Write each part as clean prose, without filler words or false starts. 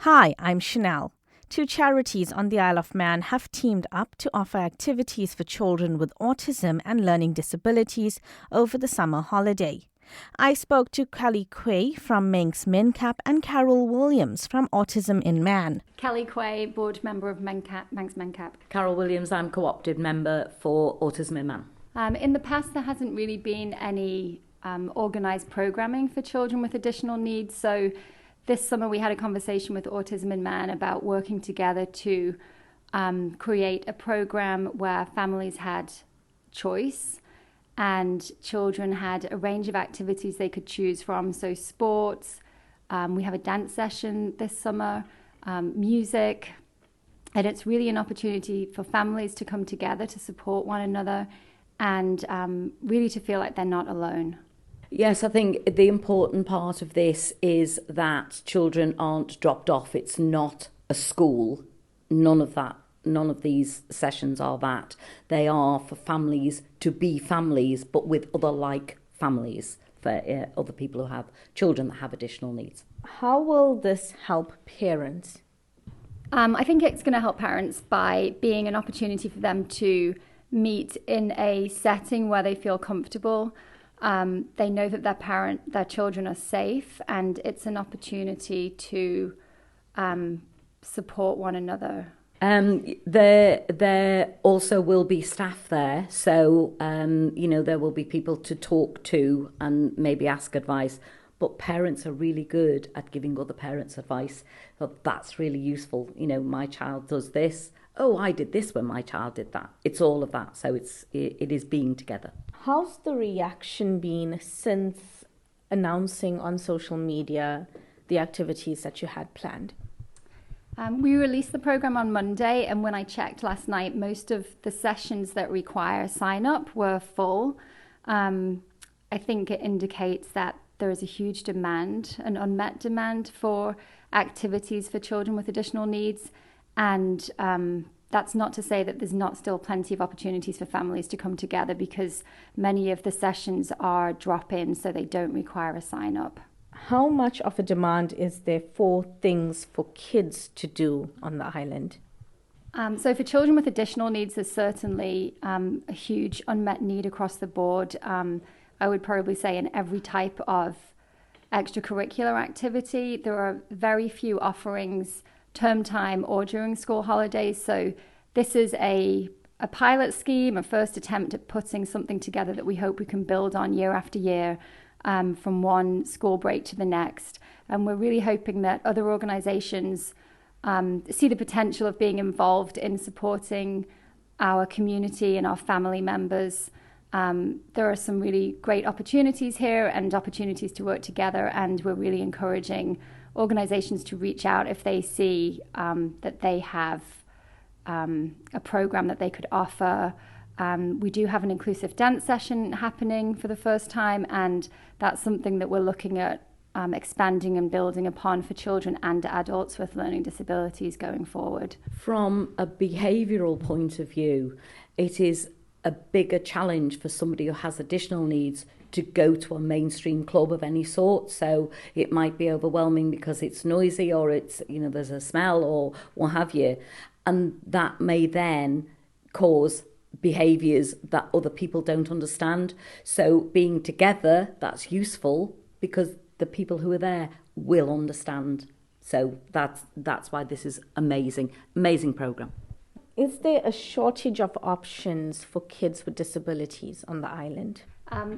Hi, I'm Chanelle. Two charities on the Isle of Man have teamed up to offer activities for children with autism and learning disabilities over the summer holiday. I spoke to Kelly Quaye from Manx Mencap and Carol Williams from Autism In Mann. Kelly Quaye, board member of Mencap, Manx Mencap. Carol Williams, I'm co-opted member for Autism In Mann. In the past, there hasn't really been any organised programming for children with additional needs. So this summer we had a conversation with Autism In Mann about working together to create a programme where families had choice and children had a range of activities they could choose from. So sports, we have a dance session this summer, music, and it's really an opportunity for families to come together to support one another and really to feel like they're not alone. Yes, I think the important part of this is that children aren't dropped off. It's not a school. None of that. None of these sessions are that. They are for families to be families, but with other like families, for other people who have children that have additional needs. How will this help parents? I think it's going to help parents by being an opportunity for them to meet in a setting where they feel comfortable. They know that their children are safe, and it's an opportunity to support one another. There also will be staff there, so there will be people to talk to and maybe ask advice. But parents are really good at giving other parents advice. So that's really useful. My child does this. Oh, I did this when my child did that. It's all of that. So it is being together. How's the reaction been since announcing on social media the activities that you had planned? We released the programme on Monday, and when I checked last night, most of the sessions that require sign-up were full. I think it indicates that there is a huge demand, an unmet demand for activities for children with additional needs, and that's not to say that there's not still plenty of opportunities for families to come together, because many of the sessions are drop-in, so they don't require a sign-up. How much of a demand is there for things for kids to do on the island? So for children with additional needs, there's certainly a huge unmet need across the board. I would probably say in every type of extracurricular activity. There are very few offerings term time or during school holidays. So this is a pilot scheme, a first attempt at putting something together that we hope we can build on year after year. From one school break to the next. And we're really hoping that other organisations see the potential of being involved in supporting our community and our family members. There are some really great opportunities here and opportunities to work together, and we're really encouraging organisations to reach out if they see that they have a programme that they could offer. We do have an inclusive dance session happening for the first time, and that's something that we're looking at expanding and building upon for children and adults with learning disabilities going forward. From a behavioural point of view, it is a bigger challenge for somebody who has additional needs to go to a mainstream club of any sort. So it might be overwhelming because it's noisy, or it's, there's a smell or what have you. And that may then cause behaviours that other people don't understand. So being together, that's useful because the people who are there will understand. So that's why this is amazing programme. Is there a shortage of options for kids with disabilities on the island?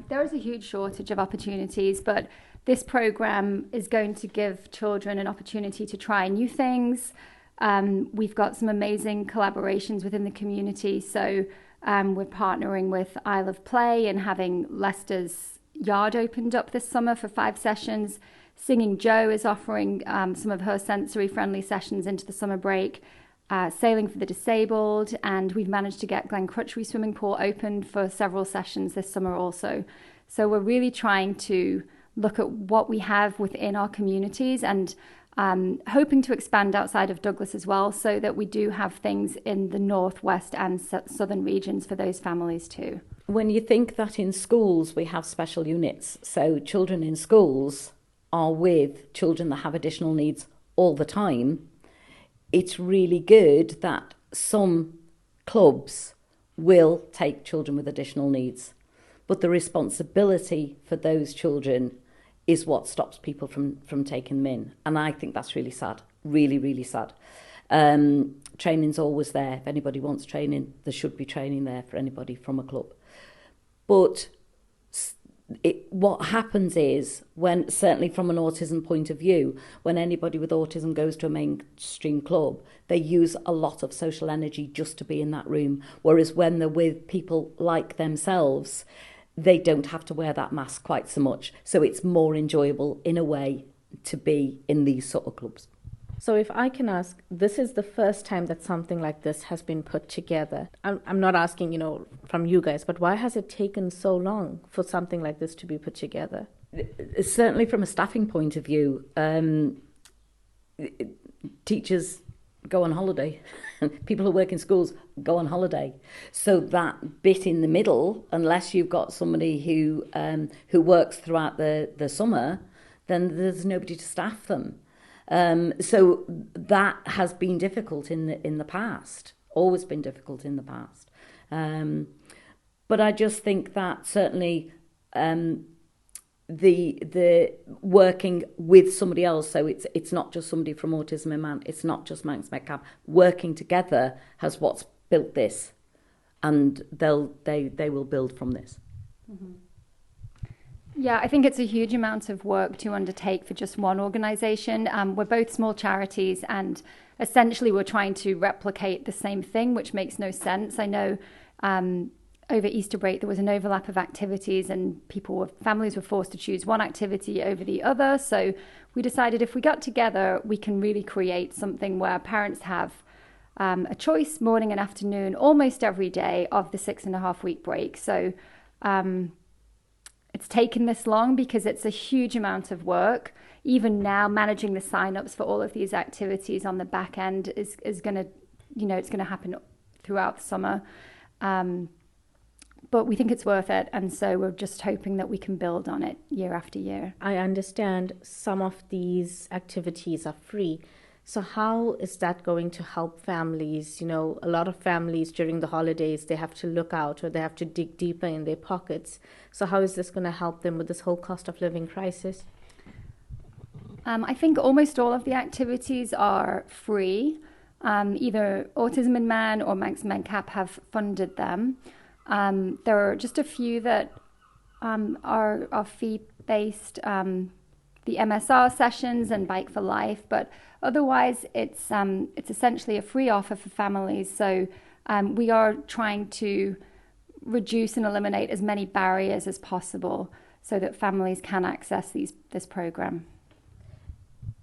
There is a huge shortage of opportunities, but this programme is going to give children an opportunity to try new things. We've got some amazing collaborations within the community. So we're partnering with Isle of Play and having Leicester's Yard opened up this summer for 5 sessions. Singing Joe is offering some of her sensory-friendly sessions into the summer break. Sailing for the Disabled, and we've managed to get Glen Crutchery swimming pool opened for several sessions this summer also. So we're really trying to look at what we have within our communities and hoping to expand outside of Douglas as well, so that we do have things in the northwest and southern regions for those families too. When you think that in schools we have special units, so children in schools are with children that have additional needs all the time, it's really good that some clubs will take children with additional needs. But the responsibility for those children is what stops people from taking them in. And I think that's really sad, really, really sad. Training's always there. If anybody wants training, there should be training there for anybody from a club. But what happens is, when, certainly from an autism point of view, when anybody with autism goes to a mainstream club, they use a lot of social energy just to be in that room. Whereas when they're with people like themselves, they don't have to wear that mask quite so much. So it's more enjoyable in a way to be in these sort of clubs. So if I can ask, this is the first time that something like this has been put together. I'm not asking, from you guys, but why has it taken so long for something like this to be put together? Certainly from a staffing point of view, teachers go on holiday. People who work in schools go on holiday. So that bit in the middle, unless you've got somebody who works throughout the summer, then there's nobody to staff them. So that has been difficult in the past, always been difficult in the past. But I just think that certainly the working with somebody else, so it's not just somebody from Autism In Mann, it's not just Manx Mencap, working together has what's built this, and they will build from this. Mm-hmm. Yeah, I think it's a huge amount of work to undertake for just one organisation. We're both small charities, and essentially we're trying to replicate the same thing, which makes no sense. I know over Easter break there was an overlap of activities, and families were forced to choose one activity over the other. So we decided if we got together, we can really create something where parents have a choice morning and afternoon almost every day of the 6.5-week break. So it's taken this long because it's a huge amount of work. Even now, managing the sign-ups for all of these activities on the back end is going to, it's going to happen throughout the summer. But we think it's worth it. And so we're just hoping that we can build on it year after year. I understand some of these activities are free. So how is that going to help families? A lot of families during the holidays, they have to look out or they have to dig deeper in their pockets. So how is this going to help them with this whole cost of living crisis? I think almost all of the activities are free. Either Autism In Mann or Manx Mencap have funded them. There are just a few that are fee-based, the MSR sessions and Bike for Life, but otherwise it's essentially a free offer for families. So we are trying to reduce and eliminate as many barriers as possible so that families can access this program.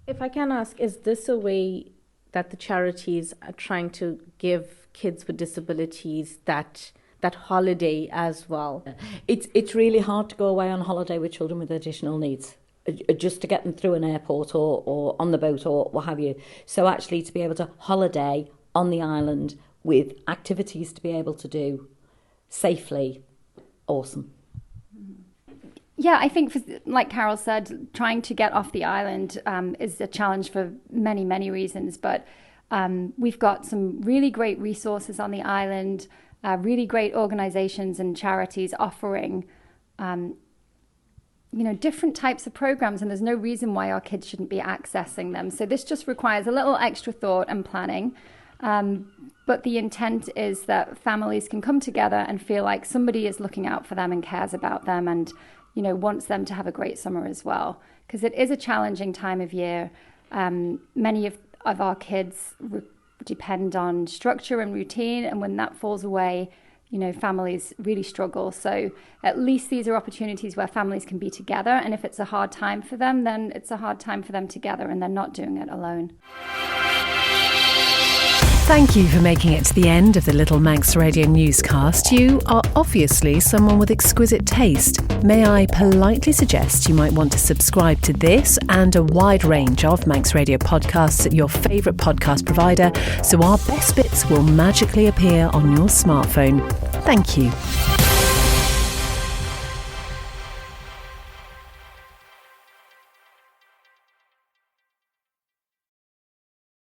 If I can ask, is this a way that the charities are trying to give kids with disabilities that holiday as well? It's really hard to go away on holiday with children with additional needs, just to get them through an airport or on the boat or what have you. So actually to be able to holiday on the island with activities to be able to do safely, awesome. Yeah, I think, like Carol said, trying to get off the island is a challenge for many, many reasons. But we've got some really great resources on the island, really great organisations and charities offering different types of programs, and there's no reason why our kids shouldn't be accessing them. So this just requires a little extra thought and planning. But the intent is that families can come together and feel like somebody is looking out for them and cares about them and, wants them to have a great summer as well. Because it is a challenging time of year. Many of our kids depend on structure and routine, and when that falls away, families really struggle. So at least these are opportunities where families can be together. And if it's a hard time for them, then it's a hard time for them together and they're not doing it alone. Thank you for making it to the end of the Little Manx Radio newscast. You are obviously someone with exquisite taste. May I politely suggest you might want to subscribe to this and a wide range of Manx Radio podcasts at your favourite podcast provider so our best bits will magically appear on your smartphone. Thank you.